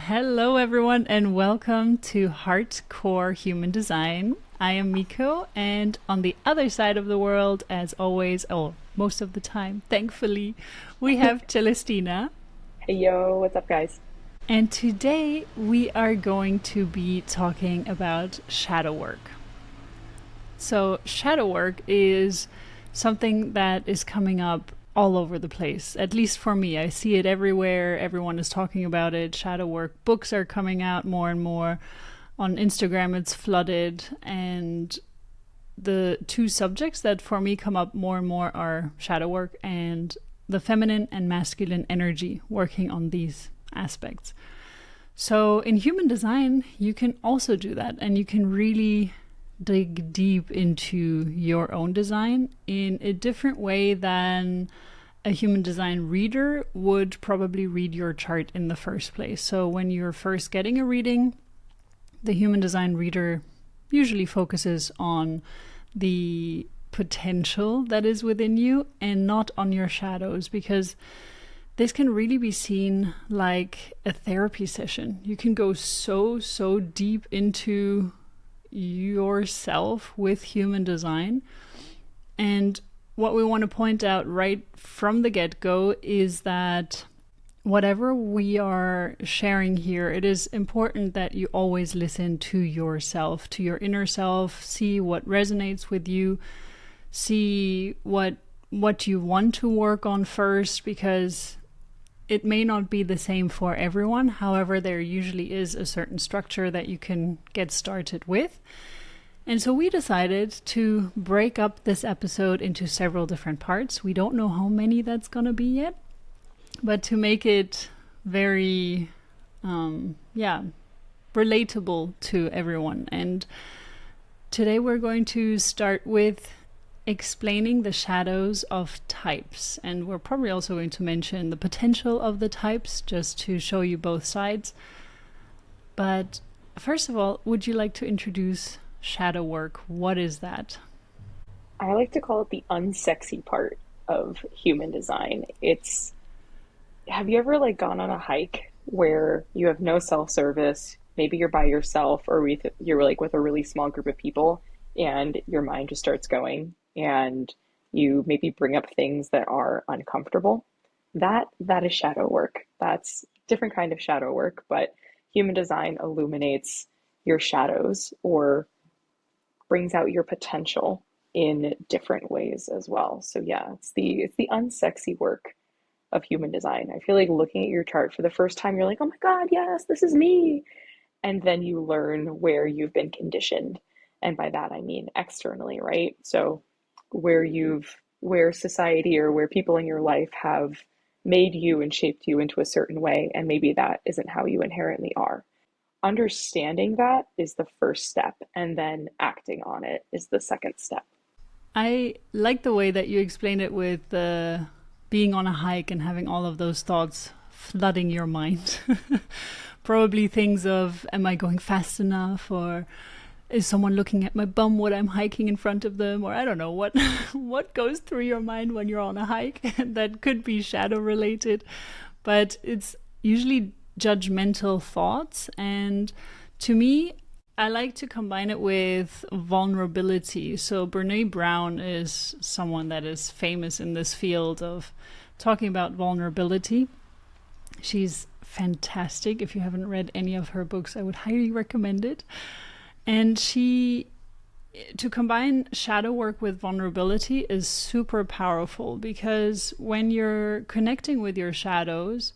Hello, everyone, and welcome to Hardcore Human Design. I am Miko, and on the other side of the world, as always, most of the time, thankfully, we have Celestina. Hey yo, what's up, guys? And today we are going to be talking about shadow work. So, shadow work is something that is coming up all over the place. At least for me, I see it everywhere. Everyone is talking about it. Shadow work books are coming out more and more. On Instagram, it's flooded. And the two subjects that for me come up more and more are shadow work and the feminine and masculine energy, working on these aspects. So in human design, you can also do that, and you can really dig deep into your own design in a different way than a human design reader would probably read your chart in the first place. So when you're first getting a reading, the human design reader usually focuses on the potential that is within you and not on your shadows, because this can really be seen like a therapy session. You can go so deep into yourself with human design. And what we want to point out right from the get-go is that whatever we are sharing here, it is important that you always listen to yourself, to your inner self, see what resonates with you, see what you want to work on first, because it may not be the same for everyone. However, there usually is a certain structure that you can get started with. And so we decided to break up this episode into several different parts. We don't know how many that's going to be yet, but to make it very, relatable to everyone. And today we're going to start with explaining the shadows of types, and we're probably also going to mention the potential of the types just to show you both sides. But first of all, would you like to introduce shadow work? What is that? I like to call it the unsexy part of human design. Have you ever gone on a hike where you have no self-service, maybe you're by yourself or you're with a really small group of people and your mind just starts going and you maybe bring up things that are uncomfortable? That is shadow work. That's a different kind of shadow work, but human design illuminates your shadows or brings out your potential in different ways as well. So yeah, it's the unsexy work of human design. I feel like looking at your chart for the first time, you're like, oh my God, yes, this is me. And then you learn where you've been conditioned. And by that, I mean externally, right? So where society or where people in your life have made you and shaped you into a certain way, and maybe that isn't how you inherently are. Understanding that is the first step, and then acting on it is the second step. I like the way that you explained it with being on a hike and having all of those thoughts flooding your mind. Probably things of, am I going fast enough? Or is someone looking at my bum when I'm hiking in front of them? Or I don't know what what goes through your mind when you're on a hike. That could be shadow related, but it's usually judgmental thoughts. And to me, I like to combine it with vulnerability. So Brene Brown is someone that is famous in this field of talking about vulnerability. She's fantastic. If you haven't read any of her books, I would highly recommend it. And to combine shadow work with vulnerability is super powerful, because when you're connecting with your shadows,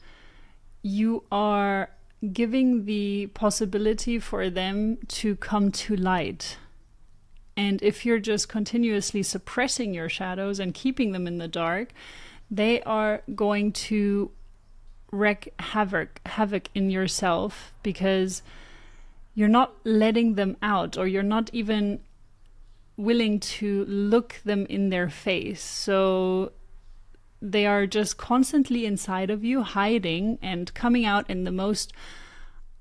you are giving the possibility for them to come to light. And if you're just continuously suppressing your shadows and keeping them in the dark, they are going to wreak havoc in yourself, because you're not letting them out, or you're not even willing to look them in their face. So they are just constantly inside of you, hiding and coming out in the most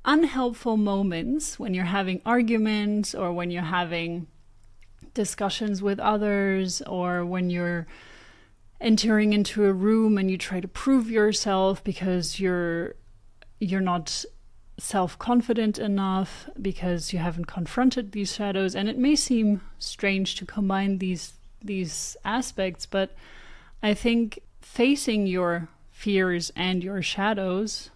unhelpful moments, when you're having arguments or when you're having discussions with others, or when you're entering into a room and you try to prove yourself because you're not self-confident enough because you haven't confronted these shadows. And it may seem strange to combine these aspects, but I think facing your fears and your shadows,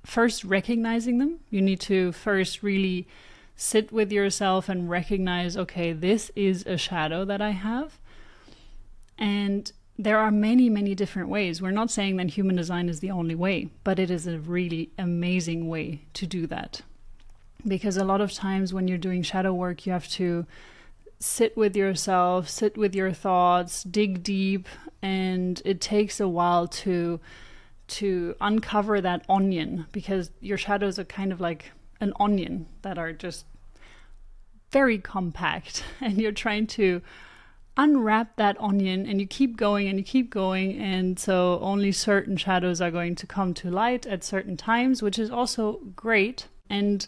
first recognizing them, you need to first really sit with yourself and recognize, okay, this is a shadow that I have. And there are many, many different ways. We're not saying that human design is the only way, but it is a really amazing way to do that. Because a lot of times when you're doing shadow work, you have to sit with yourself, sit with your thoughts, dig deep, and it takes a while to uncover that onion, because your shadows are kind of like an onion that are just very compact, and you're trying to unwrap that onion, and you keep going and you keep going, and so only certain shadows are going to come to light at certain times, which is also great. And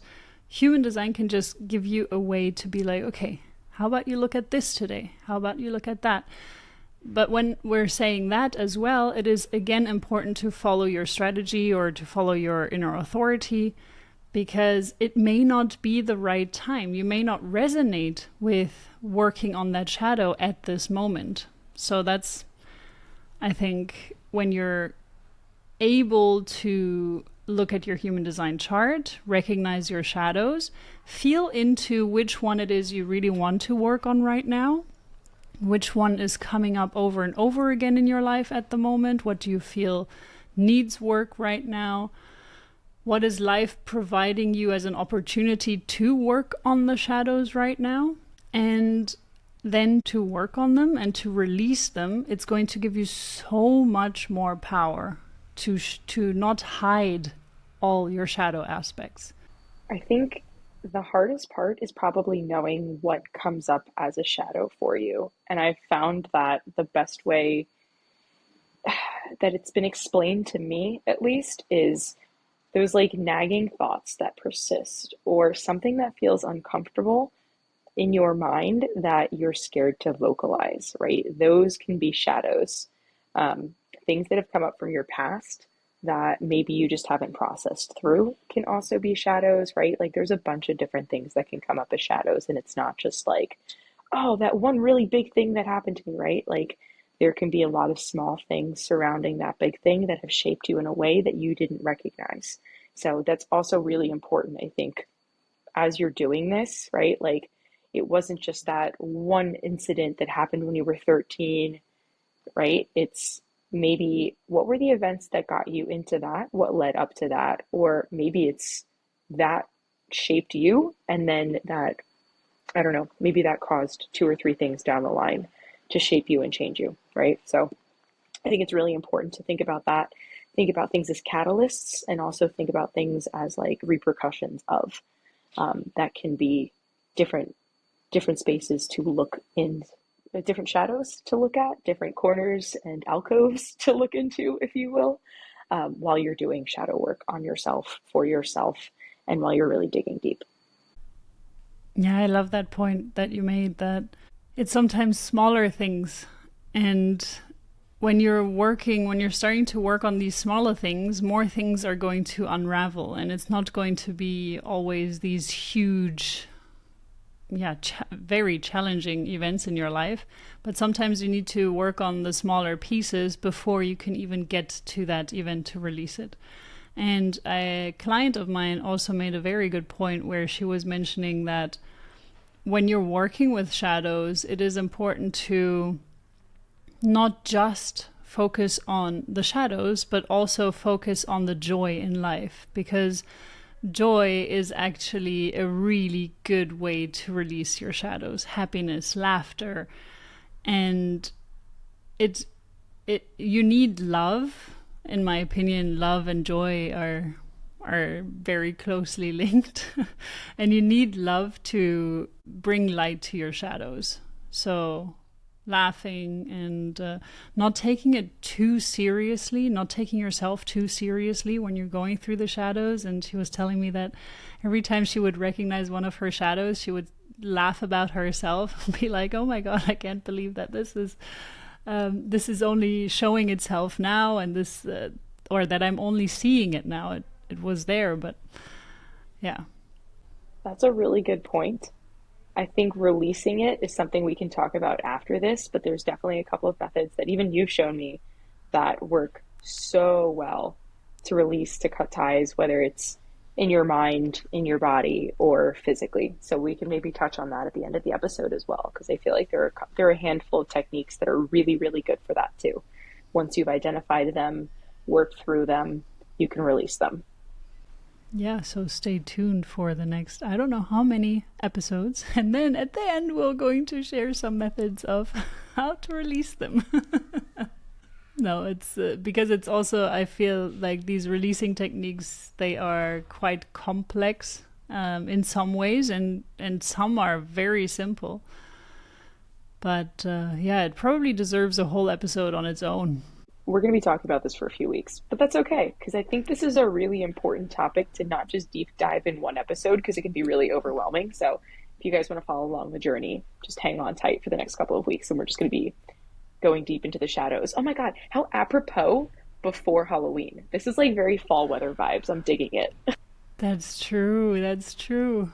human design can just give you a way to be like, okay, how about you look at this today? How about you look at that? But when we're saying that as well, it is again important to follow your strategy or to follow your inner authority, because it may not be the right time. You may not resonate with working on that shadow at this moment. So that's, I think, when you're able to look at your human design chart, recognize your shadows, feel into which one it is you really want to work on right now, which one is coming up over and over again in your life at the moment, what do you feel needs work right now, what is life providing you as an opportunity to work on the shadows right now, and then to work on them and to release them. It's going to give you so much more power to not hide all your shadow aspects. I think the hardest part is probably knowing what comes up as a shadow for you. And I've found that the best way that it's been explained to me, at least, is those like nagging thoughts that persist or something that feels uncomfortable in your mind that you're scared to vocalize, right? Those can be shadows. Things that have come up from your past that maybe you just haven't processed through can also be shadows, right? Like there's a bunch of different things that can come up as shadows, and it's not just like, oh, that one really big thing that happened to me, right? Like there can be a lot of small things surrounding that big thing that have shaped you in a way that you didn't recognize. So that's also really important, I think, as you're doing this, right? Like it wasn't just that one incident that happened when you were 13, right? It's maybe what were the events that got you into that? What led up to that? Or maybe it's that shaped you, and then that, I don't know, maybe that caused two or three things down the line to shape you and change you, right? So I think it's really important to think about that. Think about things as catalysts, and also think about things as like repercussions of that can be different spaces to look in, different shadows to look at, different corners and alcoves to look into, if you will, while you're doing shadow work on yourself, for yourself, and while you're really digging deep. Yeah, I love that point that you made, that it's sometimes smaller things. And when you're starting to work on these smaller things, more things are going to unravel. And it's not going to be always these huge, very challenging events in your life. But sometimes you need to work on the smaller pieces before you can even get to that event to release it. And a client of mine also made a very good point where she was mentioning that when you're working with shadows, it is important to not just focus on the shadows, but also focus on the joy in life, because joy is actually a really good way to release your shadows. Happiness, laughter, and you need love. In my opinion, love and joy are very closely linked. And you need love to bring light to your shadows. So laughing and not taking it too seriously, not taking yourself too seriously when you're going through the shadows. And she was telling me that every time she would recognize one of her shadows, she would laugh about herself and be like, oh my God, I can't believe that this is only showing itself now, and this or that I'm only seeing it now. It was there, but Yeah. That's a really good point. I think releasing it is something we can talk about after this, but there's definitely a couple of methods that even you've shown me that work so well to release, to cut ties, whether it's in your mind, in your body, or physically. So we can maybe touch on that at the end of the episode as well, because I feel like there are a handful of techniques that are really, really good for that too. Once you've identified them, worked through them, you can release them. Yeah, so stay tuned for the next, I don't know how many episodes. And then at the end, we're going to share some methods of how to release them. No, it's because it's also, I feel like these releasing techniques, they are quite complex in some ways, and some are very simple. But yeah, it probably deserves a whole episode on its own. We're going to be talking about this for a few weeks, but that's okay because I think this is a really important topic to not just deep dive in one episode because it can be really overwhelming. So, if you guys want to follow along the journey, just hang on tight for the next couple of weeks and we're just going to be going deep into the shadows. Oh my God, how apropos before Halloween. This is like very fall weather vibes. I'm digging it. That's true. That's true.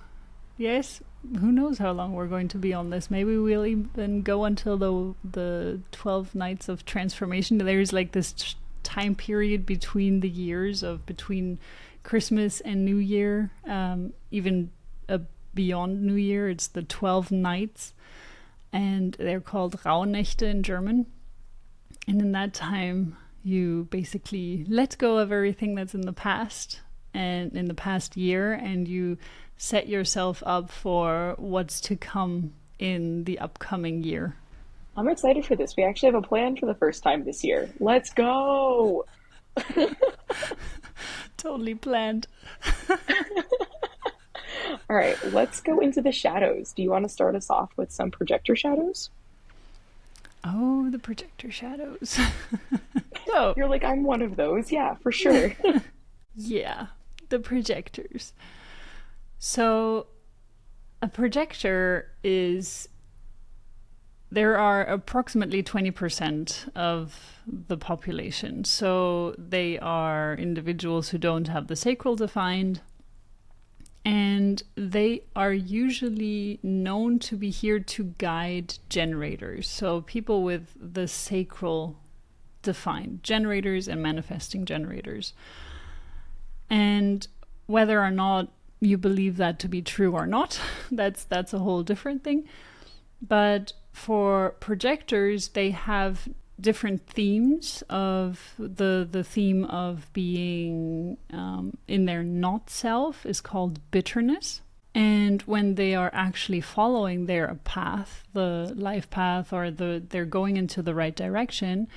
Yes, who knows how long we're going to be on this? Maybe we'll even go until the 12 nights of transformation. There's like this time period between the years of between Christmas and New Year, even beyond New Year. It's the 12 nights, and they're called Rauhnächte in German. And in that time, you basically let go of everything that's in the past and in the past year, and you set yourself up for what's to come in the upcoming year. I'm excited for this. We actually have a plan for the first time this year. Let's go. Totally planned. All right, let's go into the shadows. Do you want to start us off with some projector shadows? Oh, the projector shadows. So, You're like, I'm one of those. Yeah, for sure. yeah, the projectors. So, a projector is. There are approximately 20% of the population. So, they are individuals who don't have the sacral defined. And they are usually known to be here to guide generators. So, people with the sacral defined, generators and manifesting generators. And whether or not you believe that to be true or not, that's a whole different thing. But for projectors, they have different themes of the theme of being in their not self is called bitterness. And when they are actually following their path, the life path, or they're going into the right direction,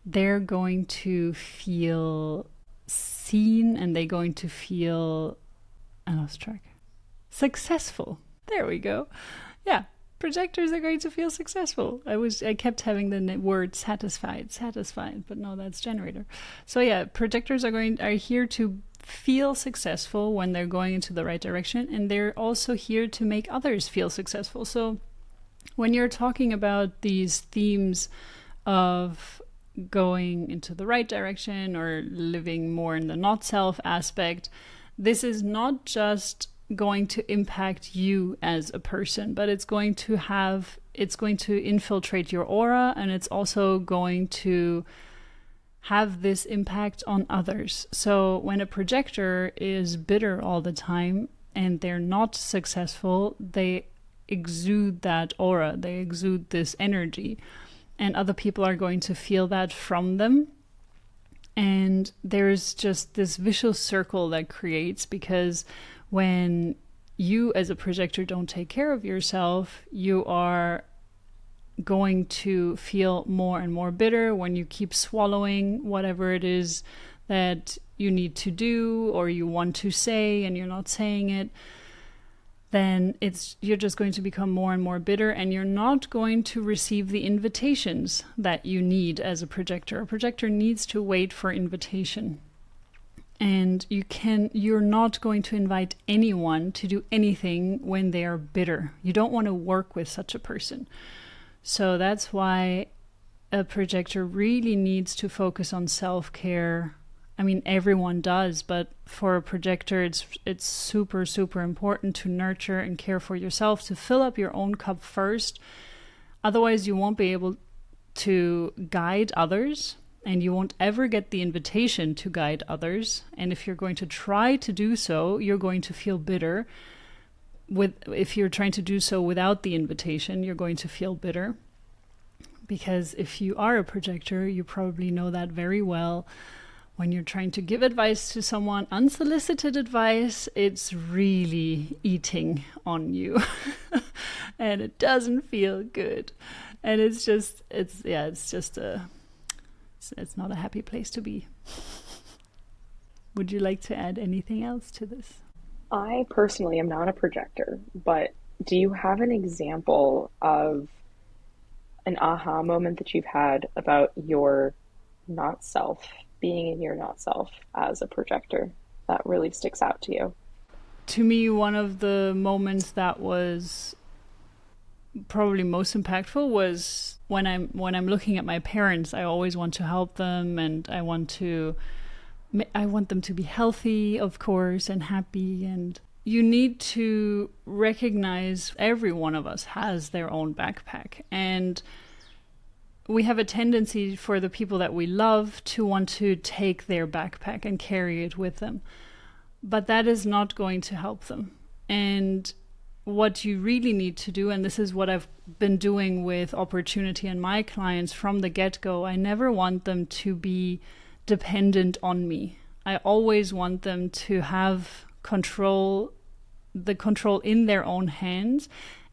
they're going to feel seen, and they're going to feel, I lost track, successful. There we go. Yeah, projectors are going to feel successful. I kept having the word satisfied, but no, that's generator. So yeah, projectors are here to feel successful when they're going into the right direction, and they're also here to make others feel successful. So when you're talking about these themes of going into the right direction or living more in the not self aspect, this is not just going to impact you as a person, but it's going to infiltrate your aura, and it's also going to have this impact on others. So when a projector is bitter all the time and they're not successful, they exude that aura, they exude this energy, and other people are going to feel that from them. And there's just this vicious circle that creates, because when you as a projector don't take care of yourself, you are going to feel more and more bitter when you keep swallowing whatever it is that you need to do or you want to say and you're not saying it. Then you're just going to become more and more bitter, and you're not going to receive the invitations that you need as a projector. A projector needs to wait for invitation. And you're not going to invite anyone to do anything when they are bitter. You don't want to work with such a person. So that's why a projector really needs to focus on self-care I mean, everyone does, but for a projector, it's super, super important to nurture and care for yourself, to fill up your own cup first. Otherwise, you won't be able to guide others, and you won't ever get the invitation to guide others. And if you're going to try to do so, you're going to feel bitter. If you're trying to do so without the invitation, you're going to feel bitter. Because if you are a projector, you probably know that very well. When you're trying to give advice to someone, unsolicited advice, it's really eating on you. And it doesn't feel good. And it's not a happy place to be. Would you like to add anything else to this? I personally am not a projector, but do you have an example of an aha moment that you've had about your not self, being in your not self as a projector that really sticks out to you? To me, one of the moments that was probably most impactful was when I'm looking at my parents. I always want to help them, and I want them to be healthy, of course, and happy. And you need to recognize every one of us has their own backpack. And we have a tendency for the people that we love to want to take their backpack and carry it with them. But that is not going to help them. And what you really need to do, and this is what I've been doing with Opportunity and my clients from the get-go, I never want them to be dependent on me. I always want them to have the control in their own hands,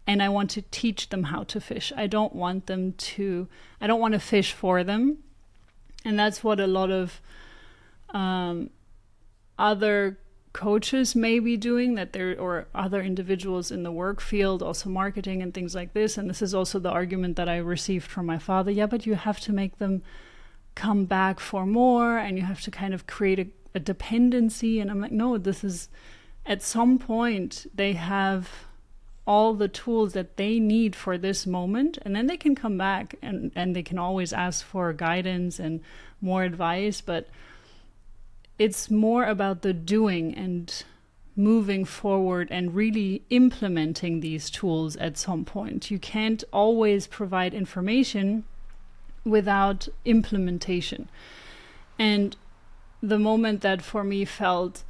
and I want to teach them how to fish. I don't want to fish for them. And that's what a lot of other coaches may be doing, or other individuals in the work field, also marketing and things like this. And this is also the argument that I received from my father. Yeah, but you have to make them come back for more, and you have to kind of create a dependency. And I'm like, no, this is, at some point they have all the tools that they need for this moment, and then they can come back, and they can always ask for guidance and more advice. But it's more about the doing and moving forward and really implementing these tools at some point. You can't always provide information without implementation. And the moment that for me felt,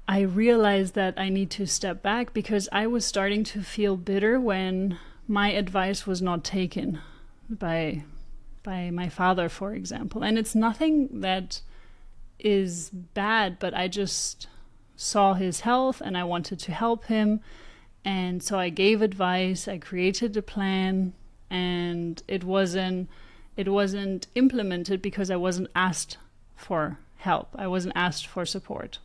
I realized that I need to step back, because I was starting to feel bitter when my advice was not taken by my father, for example. And it's nothing that is bad, but I just saw his health and I wanted to help him. And so I gave advice, I created a plan, and it wasn't implemented because I wasn't asked for help. I wasn't asked for support.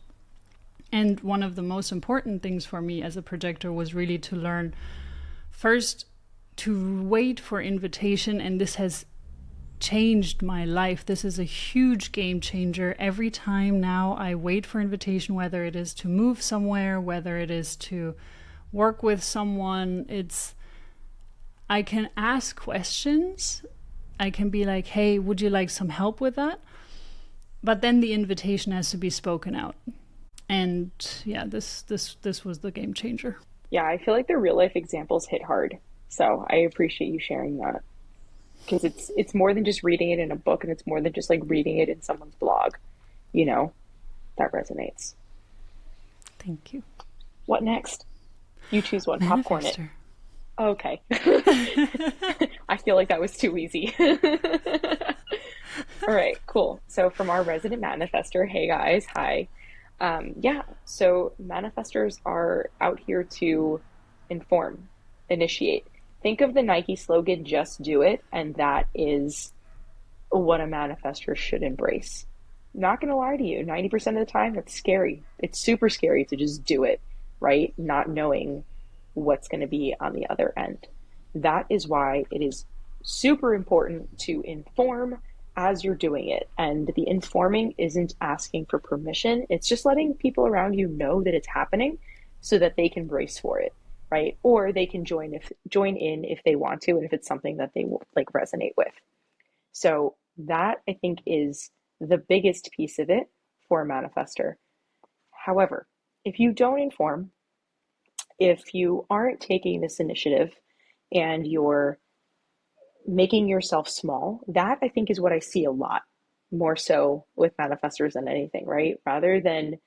And one of the most important things for me as a projector was really to learn first to wait for invitation. And this has changed my life. This is a huge game changer. Every time now I wait for invitation, whether it is to move somewhere, whether it is to work with someone, I can ask questions. I can be like, hey, would you like some help with that? But then the invitation has to be spoken out. And yeah, this was the game changer. Yeah, I feel like the real life examples hit hard. So I appreciate you sharing that, because it's more than just reading it in a book, and it's more than just like reading it in someone's blog. You know, that resonates. Thank you. What next? You choose one. Popcorn it. Manifestor. Okay. I feel like that was too easy. All right, cool. So from our resident manifestor, hey guys, hi. Yeah, so manifestors are out here to inform, initiate. Think of the Nike slogan, just do it, and that is what a manifestor should embrace. Not gonna lie to you, 90% of the time, that's scary. It's super scary to just do it, right? Not knowing what's gonna be on the other end. That is why it is super important to inform as you're doing it. And the informing isn't asking for permission. It's just letting people around you know that it's happening so that they can brace for it, right? Or they can join in if they want to, and if it's something that they like resonate with. So that, I think, is the biggest piece of it for a manifester. However, if you don't inform, if you aren't taking this initiative and you're making yourself small, that I think is what I see a lot more so with manifestors than anything, right? Rather than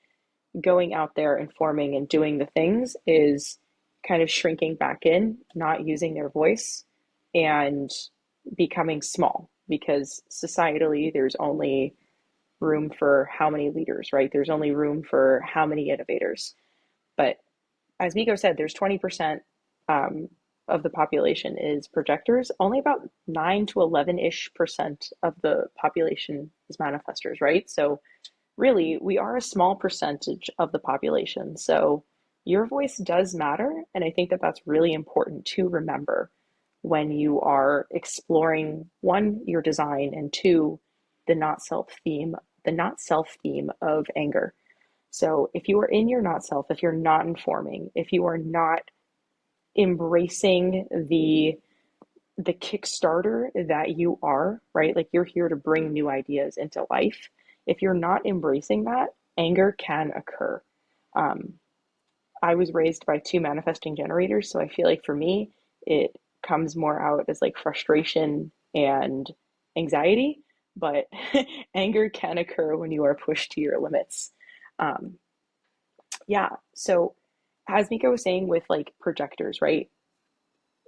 going out there and forming and doing the things, is kind of shrinking back in, not using their voice, and becoming small, because societally there's only room for how many leaders, right? There's only room for how many innovators. But as Miko said, there's 20% of the population is projectors. Only about 9 to 11-ish% of the population is manifestors, right? So really, we are a small percentage of the population. So your voice does matter. And I think that that's really important to remember when you are exploring, one, your design, and two, the not self theme of anger. So if you are in your not self, if you're not informing, if you are not embracing the Kickstarter that you are, right? Like you're here to bring new ideas into life. If you're not embracing that, anger can occur. Um, I was raised by two manifesting generators, so I feel like for me, it comes more out as like frustration and anxiety, but anger can occur when you are pushed to your limits. Um, yeah, so as Mika was saying with like projectors, right?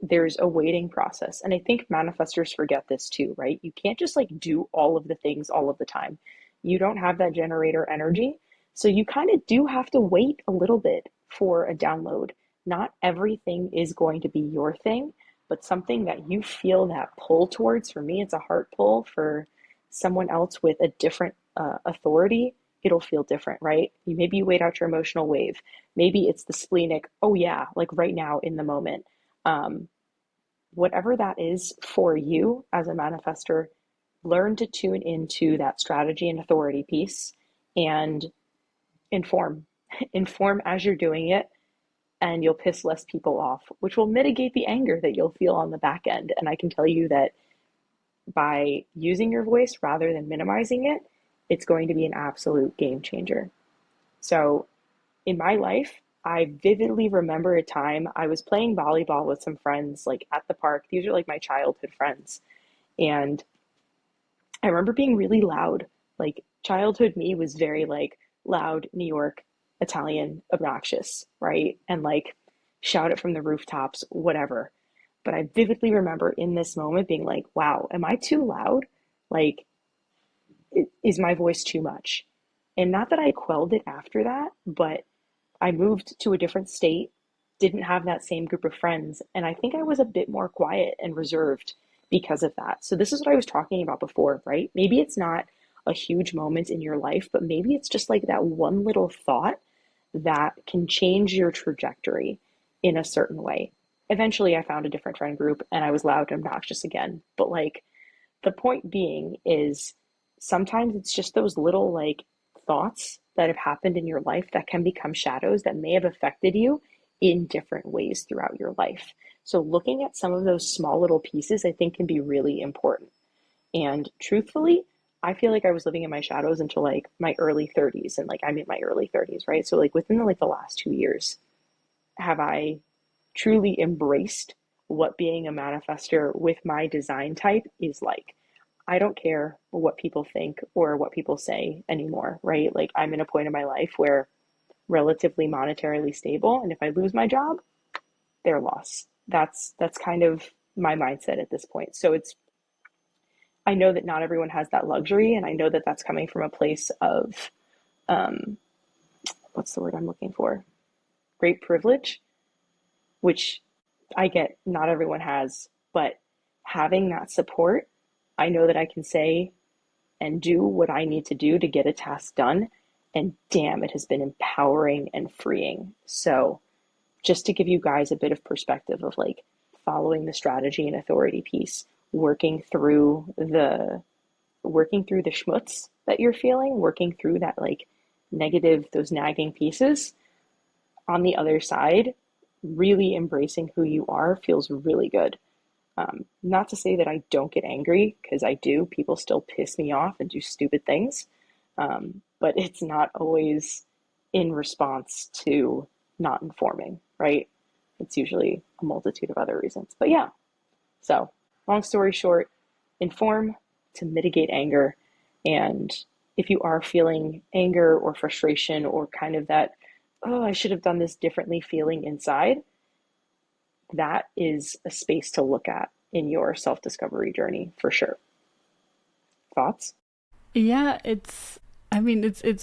There's a waiting process. And I think manifestors forget this too, right? You can't just like do all of the things all of the time. You don't have that generator energy. So you kind of do have to wait a little bit for a download. Not everything is going to be your thing, but something that you feel that pull towards. For me, it's a heart pull. For someone else with a different authority, it'll feel different, right? Maybe you wait out your emotional wave. Maybe it's the splenic, oh yeah, like right now in the moment. Um, Whatever that is for you as a manifestor, learn to tune into that strategy and authority piece and inform. Inform as you're doing it, and you'll piss less people off, which will mitigate the anger that you'll feel on the back end. And I can tell you that by using your voice rather than minimizing it, it's going to be an absolute game changer. So in my life, I vividly remember a time I was playing volleyball with some friends, like at the park. These are like my childhood friends. And I remember being really loud. Like childhood me was very like loud, New York, Italian, obnoxious, right? And like shout it from the rooftops, whatever. But I vividly remember in this moment being like, wow, am I too loud? Like, is my voice too much? And not that I quelled it after that, but I moved to a different state, didn't have that same group of friends, and I think I was a bit more quiet and reserved because of that. So this is what I was talking about before, right? Maybe it's not a huge moment in your life, but maybe it's just like that one little thought that can change your trajectory in a certain way. Eventually, I found a different friend group and I was loud and obnoxious again. But like the point being is sometimes it's just those little like thoughts that have happened in your life that can become shadows that may have affected you in different ways throughout your life. So looking at some of those small little pieces, I think can be really important. And truthfully, I feel like I was living in my shadows until like my early 30s, and like I'm in my early 30s, right? So like within like the last 2 years, have I truly embraced what being a manifester with my design type is like. I don't care what people think or what people say anymore, right? Like I'm in a point in my life where relatively monetarily stable, and if I lose my job, their loss. That's kind of my mindset at this point. So it's I know that not everyone has that luxury, and I know that that's coming from a place of um, what's the word I'm looking for? Great privilege, which I get not everyone has, but having that support, I know that I can say and do what I need to do to get a task done. And damn, it has been empowering and freeing. So, just to give you guys a bit of perspective of like following the strategy and authority piece, working through the schmutz that you're feeling, working through that like negative, those nagging pieces. On the other side, really embracing who you are feels really good. Not to say that I don't get angry, because I do. People still piss me off and do stupid things. But it's not always in response to not informing, right? It's usually a multitude of other reasons. But yeah, so long story short, inform to mitigate anger. And if you are feeling anger or frustration or kind of that, oh, I should have done this differently feeling inside, that is a space to look at in your self discovery journey for sure. Thoughts? Yeah, it's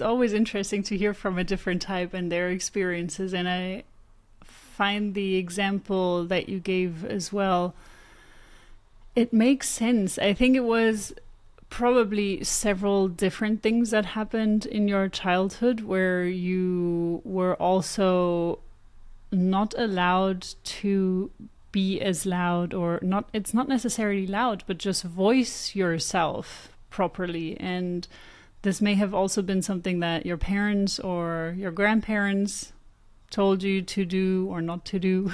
always interesting to hear from a different type and their experiences, and I find the example that you gave as well. It makes sense. I think it was probably several different things that happened in your childhood where you were also not allowed to be as loud, or not, it's not necessarily loud, but just voice yourself properly. And this may have also been something that your parents or your grandparents told you to do or not to do.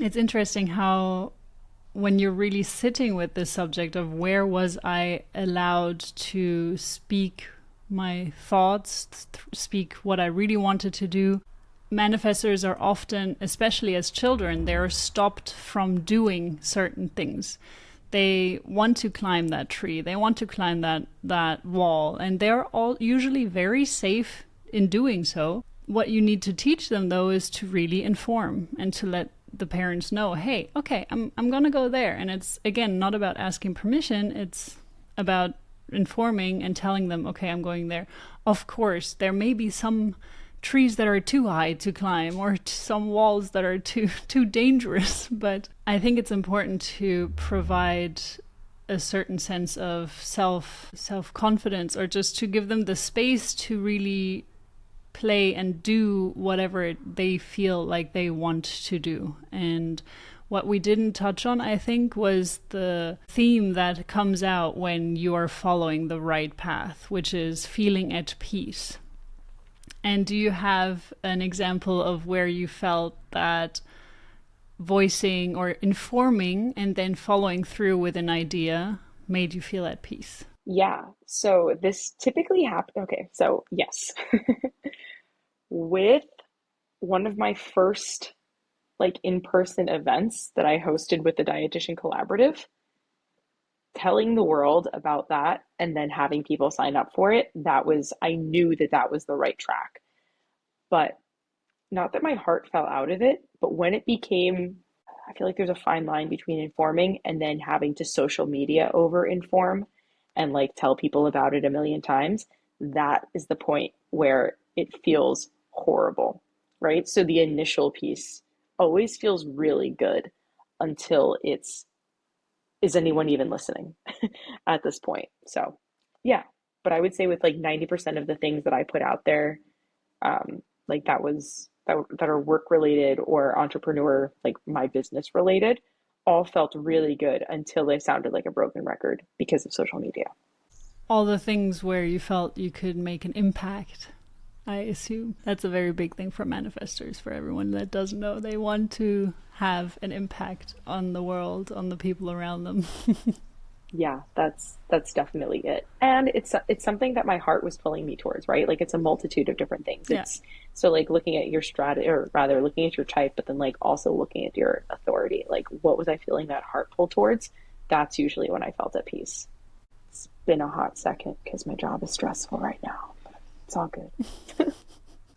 It's interesting how when you're really sitting with the subject of where was I allowed to speak my thoughts, speak what I really wanted to do, manifestors are often, especially as children, they're stopped from doing certain things. They want to climb that tree, they want to climb that wall, and they're all usually very safe in doing so. What you need to teach them, though, is to really inform and to let the parents know, hey, okay, I'm gonna go there. And it's, again, not about asking permission, it's about informing and telling them, okay, I'm going there. Of course, there may be some trees that are too high to climb, or some walls that are too dangerous, but I think it's important to provide a certain sense of self confidence, or just to give them the space to really play and do whatever they feel like they want to do. And what we didn't touch on, I think, was the theme that comes out when you are following the right path, which is feeling at peace. And do you have an example of where you felt that voicing or informing and then following through with an idea made you feel at peace? Yeah, so this typically happens. Okay, so yes, with one of my first like in-person events that I hosted with the Dietitian Collaborative, telling the world about that and then having people sign up for it, that was, I knew that that was the right track. But not that my heart fell out of it, but when it became, I feel like there's a fine line between informing and then having to social media over inform and like tell people about it a million times. That is the point where it feels horrible, right? So the initial piece always feels really good until it's, is anyone even listening at this point? So yeah, but I would say with like 90% of the things that I put out there, like that are work related or entrepreneur, like my business related, all felt really good until they sounded like a broken record because of social media. All the things where you felt you could make an impact, I assume. That's a very big thing for manifestors. For everyone that doesn't know, they want to have an impact on the world, on the people around them. Yeah, that's definitely it. And it's something that my heart was pulling me towards, right? Like it's a multitude of different things. Yeah. It's so like looking at your strategy, or rather looking at your type, but then like also looking at your authority. Like what was I feeling that heart pull towards? That's usually when I felt at peace. It's been a hot second because my job is stressful right now, but it's all good.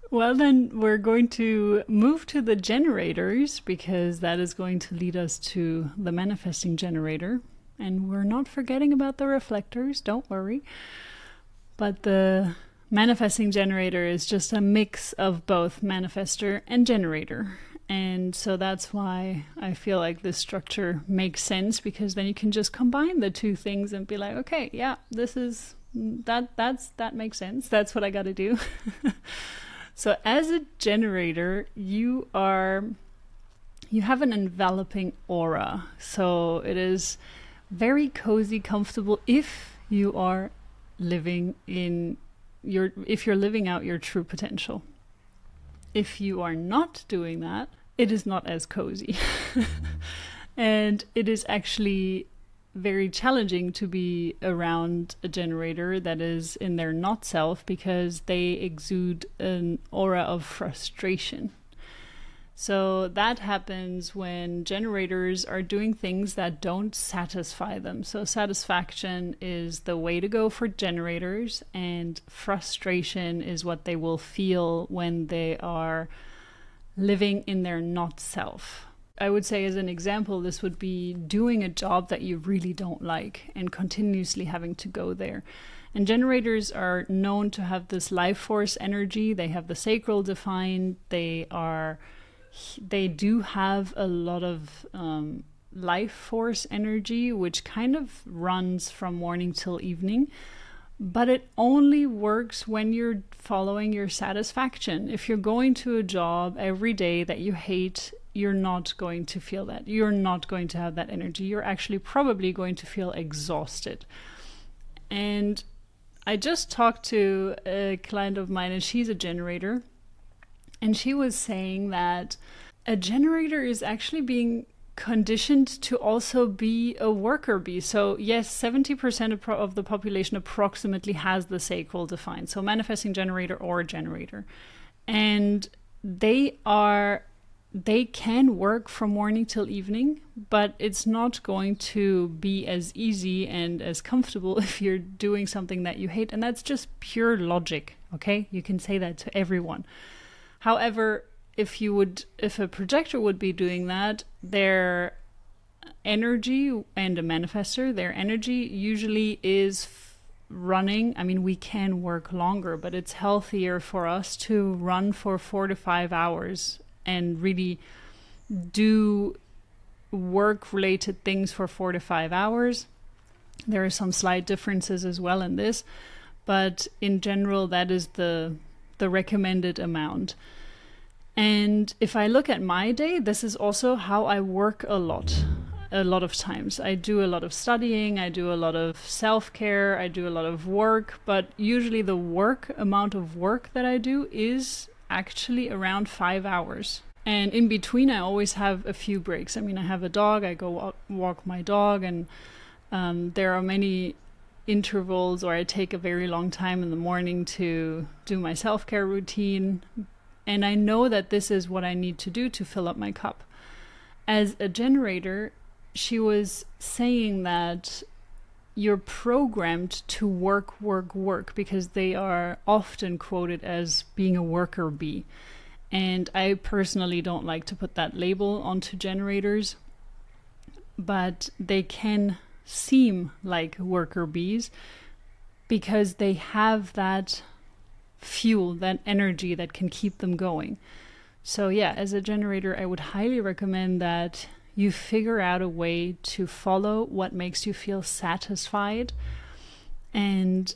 Well, then we're going to move to the generators, because that is going to lead us to the manifesting generator. And we're not forgetting about the reflectors, don't worry. But the manifesting generator is just a mix of both manifestor and generator. And so that's why I feel like this structure makes sense, because then you can just combine the two things and be like, okay, yeah, this is that makes sense. That's what I got to do. So as a generator, you have an enveloping aura. So it is very cozy, comfortable if you are living in if you're living out your true potential. If you are not doing that, it is not as cozy. And it is actually very challenging to be around a generator that is in their not self because they exude an aura of frustration. So that happens when generators are doing things that don't satisfy them. So satisfaction is the way to go for generators, and frustration is what they will feel when they are living in their not self. I would say, as an example, this would be doing a job that you really don't like and continuously having to go there. And generators are known to have this life force energy. They have the sacral defined. They do have a lot of life force energy, which kind of runs from morning till evening. But it only works when you're following your satisfaction. If you're going to a job every day that you hate, you're not going to feel that. You're not going to have that energy. You're actually probably going to feel exhausted. And I just talked to a client of mine, and she's a generator. And she was saying that a generator is actually being conditioned to also be a worker bee. So yes, 70% of the population approximately has the sacral defined. So manifesting generator or a generator. And they can work from morning till evening, but it's not going to be as easy and as comfortable if you're doing something that you hate. And that's just pure logic, okay? You can say that to everyone. However, if a projector would be doing that, their energy, and a manifestor, their energy usually is running. I mean, we can work longer, but it's healthier for us to run for 4 to 5 hours and really do work related things for 4 to 5 hours. There are some slight differences as well in this, but in general, that is the recommended amount. And if I look at my day, this is also how I work a lot of times. I do a lot of studying, I do a lot of self-care, I do a lot of work, but usually the amount of work that I do is actually around 5 hours. And in between, I always have a few breaks. I mean, I have a dog, I go walk my dog, and there are many intervals, or I take a very long time in the morning to do my self-care routine. And I know that this is what I need to do to fill up my cup. As a generator, she was saying that you're programmed to work, because they are often quoted as being a worker bee. And I personally don't like to put that label onto generators, but they can seem like worker bees because they have that fuel, that energy that can keep them going. So yeah, as a generator, I would highly recommend that you figure out a way to follow what makes you feel satisfied. And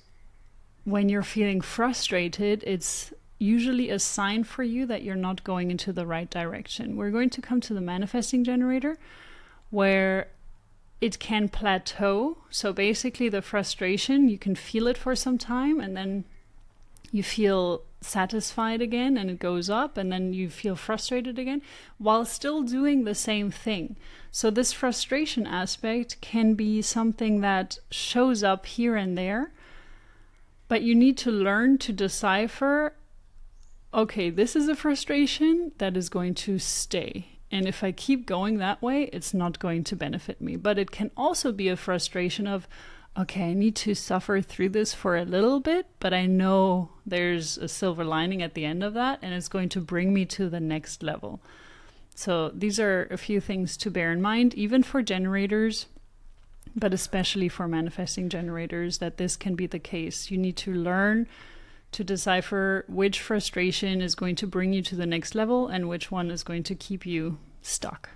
when you're feeling frustrated, it's usually a sign for you that you're not going into the right direction. We're going to come to the manifesting generator, where it can plateau. So basically the frustration, you can feel it for some time, and then you feel satisfied again and it goes up, and then you feel frustrated again while still doing the same thing. So this frustration aspect can be something that shows up here and there, but you need to learn to decipher, okay, this is a frustration that is going to stay. And if I keep going that way, it's not going to benefit me. But it can also be a frustration of, okay, I need to suffer through this for a little bit, but I know there's a silver lining at the end of that, and it's going to bring me to the next level. So these are a few things to bear in mind, even for generators, but especially for manifesting generators, that this can be the case. You need to learn to decipher which frustration is going to bring you to the next level and which one is going to keep you stuck.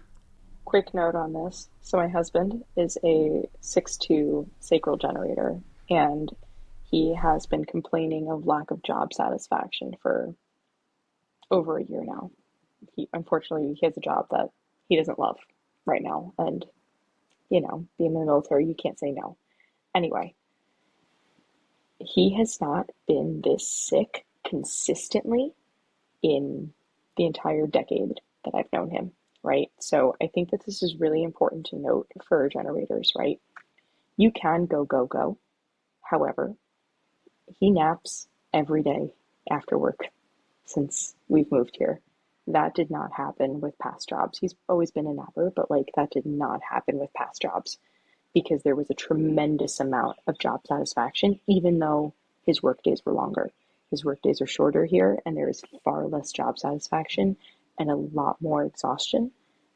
Quick note on this. So my husband is a 6'2" sacral generator, and he has been complaining of lack of job satisfaction for over a year now. Unfortunately, he has a job that he doesn't love right now, and being in the military, you can't say no. Anyway, he has not been this sick consistently in the entire decade that I've known him. right? So I think that this is really important to note for generators, right? You can go, go, go. However, he naps every day after work since we've moved here. That did not happen with past jobs. He's always been a napper, but like that did not happen with past jobs because there was a tremendous amount of job satisfaction, even though his work days were longer. His work days are shorter here, and there is far less job satisfaction and a lot more exhaustion.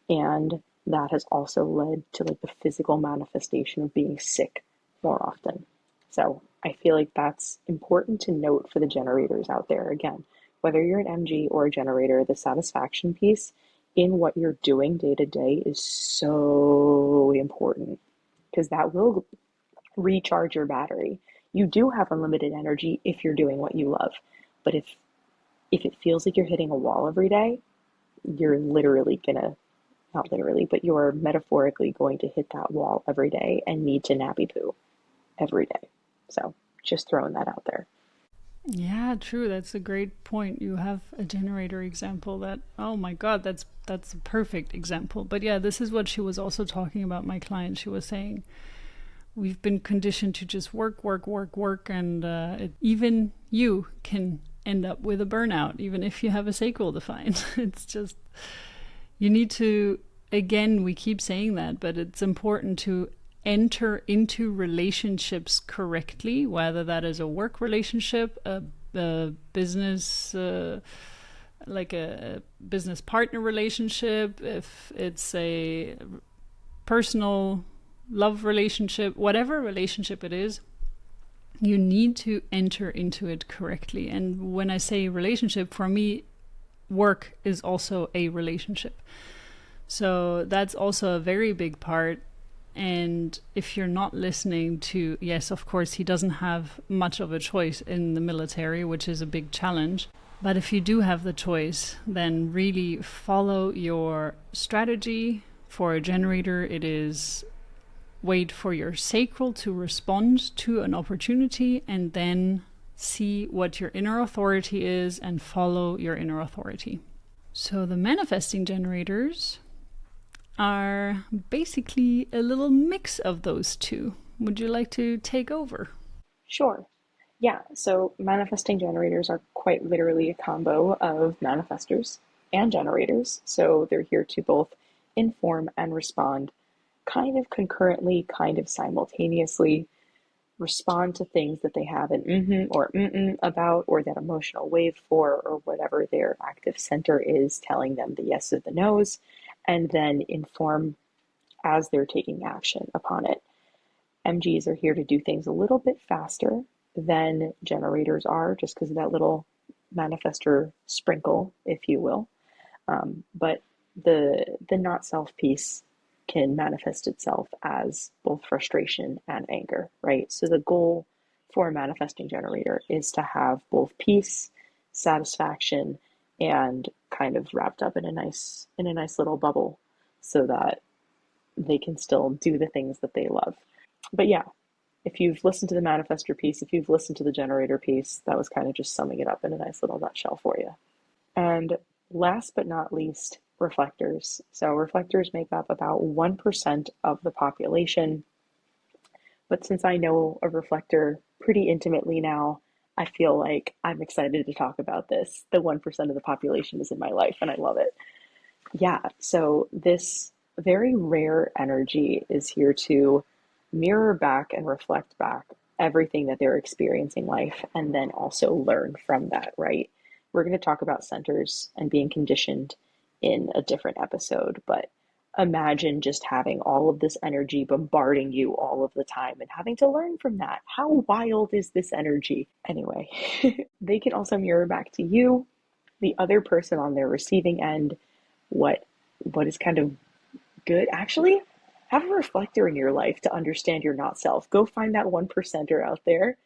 And that has also led to like the physical manifestation of being sick more often. So I feel like that's important to note for the generators out there. Again, whether you're an MG or a generator, the satisfaction piece in what you're doing day to day is so important because that will recharge your battery. You do have unlimited energy if you're doing what you love. But if it feels like you're hitting a wall every day, you're literally gonna, not literally, but you're metaphorically going to hit that wall every day and need to nappy poo every day. So just throwing that out there. Yeah, true. That's a great point. You have a generator example that, oh my God, that's a perfect example. But yeah, this is what she was also talking about, my client. She was saying, we've been conditioned to just work, work, work, work, and even you can end up with a burnout, even if you have a sacral defined. It's just, you need to, again, we keep saying that, but it's important to enter into relationships correctly, whether that is a work relationship, a business, like a business partner relationship, if it's a personal love relationship, whatever relationship it is, you need to enter into it correctly. And when I say relationship, for me, work is also a relationship. So that's also a very big part. And if you're not listening to, yes, of course, he doesn't have much of a choice in the military, which is a big challenge. But if you do have the choice, then really follow your strategy. For a generator, it is wait for your sacral to respond to an opportunity and then see what your inner authority is and follow your inner authority. So the manifesting generators are basically a little mix of those two. Would you like to take over? Sure. Yeah, so manifesting generators are quite literally a combo of manifestors and generators. So they're here to both inform and respond kind of concurrently, kind of simultaneously, respond to things that they have an or about, or that emotional wave for, or whatever their active center is telling them the yes or the no's, and then inform as they're taking action upon it. MGs are here to do things a little bit faster than generators are, just because of that little manifestor sprinkle, if you will. But the not self piece can manifest itself as both frustration and anger, right? So the goal for a manifesting generator is to have both peace, satisfaction, and kind of wrapped up in a nice little bubble so that they can still do the things that they love. But yeah, if you've listened to the manifestor piece, if you've listened to the generator piece, that was kind of just summing it up in a nice little nutshell for you. And last but not least, reflectors. So reflectors make up about 1% of the population. But since I know a reflector pretty intimately now, I feel like I'm excited to talk about this. The 1% of the population is in my life, and I love it. Yeah, so this very rare energy is here to mirror back and reflect back everything that they're experiencing in life and then also learn from that, right? We're going to talk about centers and being conditioned in a different episode, but imagine just having all of this energy bombarding you all of the time and having to learn from that. How wild is this energy? Anyway, they can also mirror back to you, the other person on their receiving end, what is kind of good. Actually, have a reflector in your life to understand your not self. Go find that 1%er out there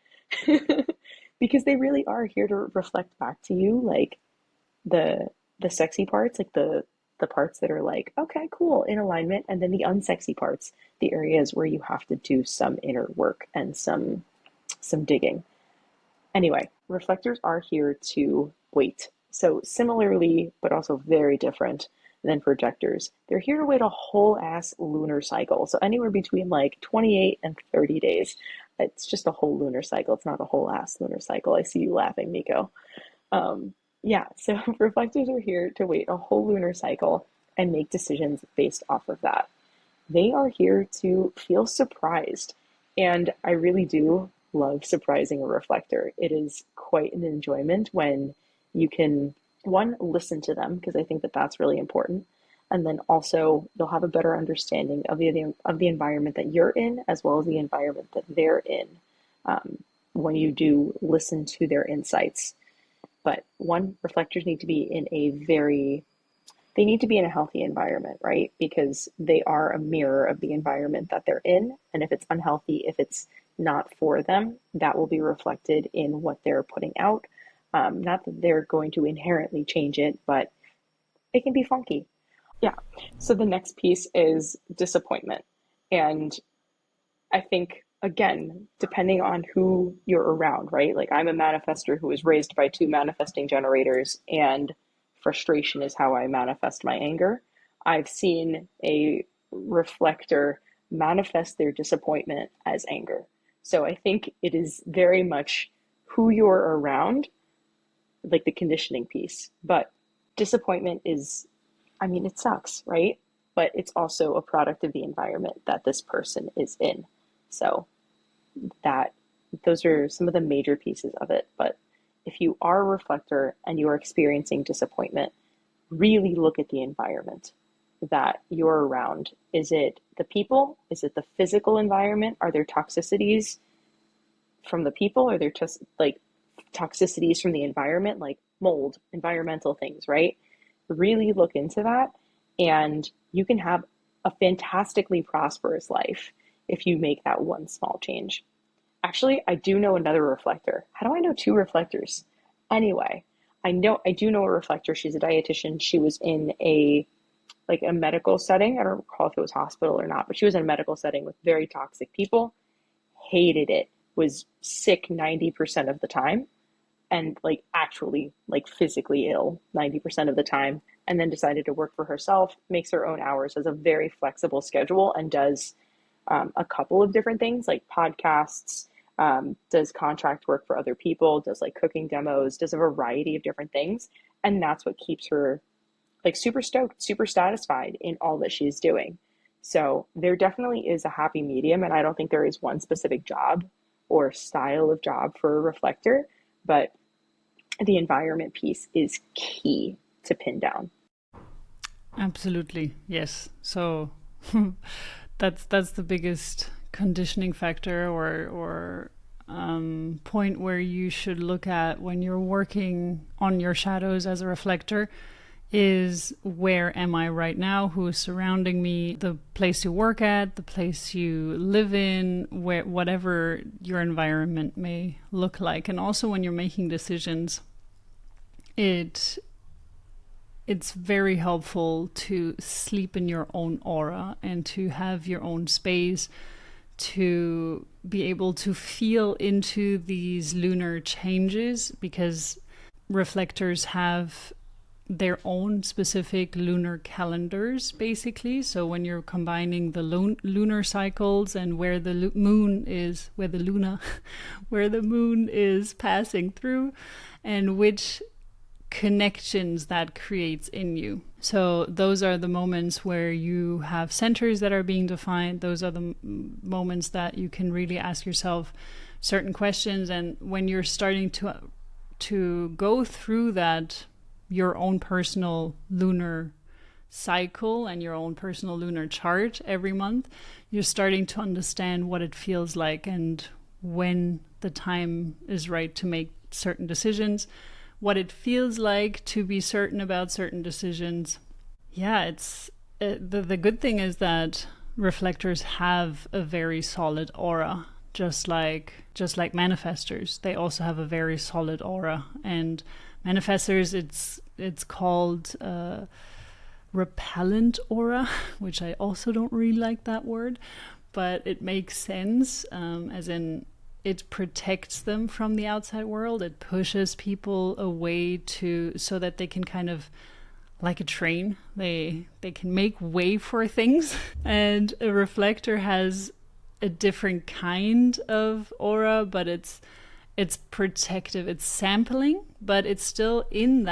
because they really are here to reflect back to you, like the sexy parts, like the parts that are like, okay, cool, in alignment, and then the unsexy parts, the areas where you have to do some inner work and some digging. Anyway, reflectors are here to wait. So similarly, but also very different, And then projectors, they're here to wait a whole ass lunar cycle. So anywhere between like 28 and 30 days. It's just a whole lunar cycle. It's not a whole ass lunar cycle. I see you laughing, Miko. Yeah, so reflectors are here to wait a whole lunar cycle and make decisions based off of that. They are here to feel surprised. And I really do love surprising a reflector. It is quite an enjoyment when you can, one, listen to them, because I think that that's really important. And then also, you'll have a better understanding of the environment that you're in, as well as the environment that they're in, when you do listen to their insights. But one, reflectors need to be in a very they need to be in a healthy environment, right? Because they are a mirror of the environment that they're in. And if it's unhealthy, if it's not for them, that will be reflected in what they're putting out. Not that they're going to inherently change it, but it can be funky. Yeah. So the next piece is disappointment. And I think, again, depending on who you're around, right? Like I'm a manifestor who was raised by two manifesting generators, and frustration is how I manifest my anger. I've seen a reflector manifest their disappointment as anger. So I think it is very much who you're around, like the conditioning piece. But disappointment is, I mean, it sucks, right? But it's also a product of the environment that this person is in. So that those are some of the major pieces of it. But if you are a reflector and you are experiencing disappointment, really look at the environment that you're around. Is it the people? Is it the physical environment? Are there toxicities from the people? Are there just like toxicities from the environment, like mold, environmental things, right? Really look into that, and you can have a fantastically prosperous life if you make that one small change. Actually, I do know another reflector. How do I know two reflectors? Anyway, I do know a reflector. She's a dietitian. She was in a medical setting. I don't recall if it was hospital or not, but she was in a medical setting with very toxic people. Hated it. Was sick 90% of the time, and like actually like physically ill 90% of the time, and then decided to work for herself, makes her own hours, has a very flexible schedule, and does a couple of different things like podcasts, does contract work for other people, does like cooking demos, does a variety of different things. And that's what keeps her like super stoked, super satisfied in all that she's doing. So there definitely is a happy medium. And I don't think there is one specific job or style of job for a reflector, but the environment piece is key to pin down. Absolutely, yes. So that's the biggest conditioning factor or point where you should look at when you're working on your shadows as a reflector is where am I right now, who is surrounding me, the place you work at, the place you live in, where whatever your environment may look like. And also when you're making decisions, it's very helpful to sleep in your own aura and to have your own space to be able to feel into these lunar changes, because reflectors have their own specific lunar calendars, basically. So when you're combining the lunar cycles and where the moon is, where the luna, where the moon is passing through, and which connections that creates in you. So those are the moments where you have centers that are being defined. Those are the moments that you can really ask yourself certain questions. And when you're starting to go through that, your own personal lunar cycle and your own personal lunar chart every month, you're starting to understand what it feels like and when the time is right to make certain decisions, what it feels like to be certain about certain decisions. Yeah, the good thing is that reflectors have a very solid aura, just like manifestors. They also have a very solid aura, and manifestors, it's called repellent aura, which I also don't really like that word, but it makes sense, as in it protects them from the outside world. It pushes people away so that they can kind of like a train. They can make way for things. And a reflector has a different kind of aura, but it's protective. It's sampling, but it's still in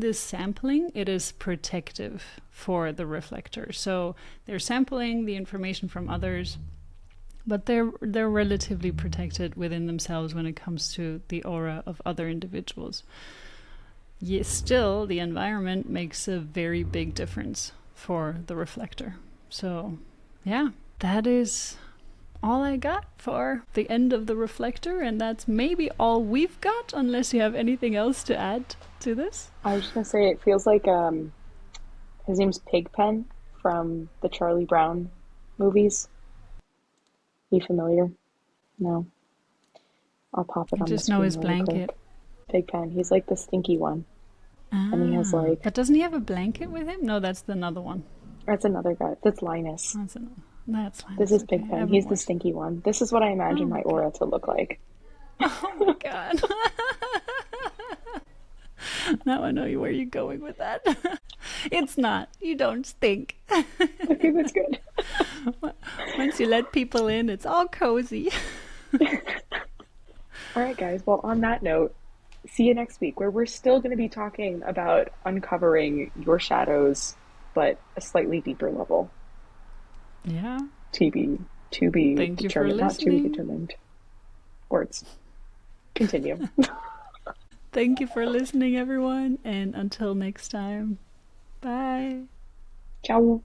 this sampling, it is protective for the reflector. So they're sampling the information from others, but they're relatively protected within themselves when it comes to the aura of other individuals. Yes, still the environment makes a very big difference for the reflector. So yeah, that is all I got for the end of the reflector, and that's maybe all we've got, unless you have anything else to add to this. I was just gonna say it feels like his name's Pigpen from the Charlie Brown movies. You familiar? No. I'll pop it I on the just know screen his really blanket. quick. Pigpen. He's like the stinky one. And he has like But doesn't he have a blanket with him? No, that's another one. that's another guy. That's Linus. That's Linus. This is Okay, Pigpen. He's the stinky one. This is what I imagine my aura to look like. Oh my god. Now I know where you're going with that. It's not. You don't stink. Okay, that's good. Once you let people in, it's all cozy. All right, guys. Well, on that note, see you next week, where we're still going to be talking about uncovering your shadows, but a slightly deeper level. Yeah. To be Thank you for determined, not to be listening. determined. Words. Continue. Thank you for listening, everyone, and until next time, bye. Ciao.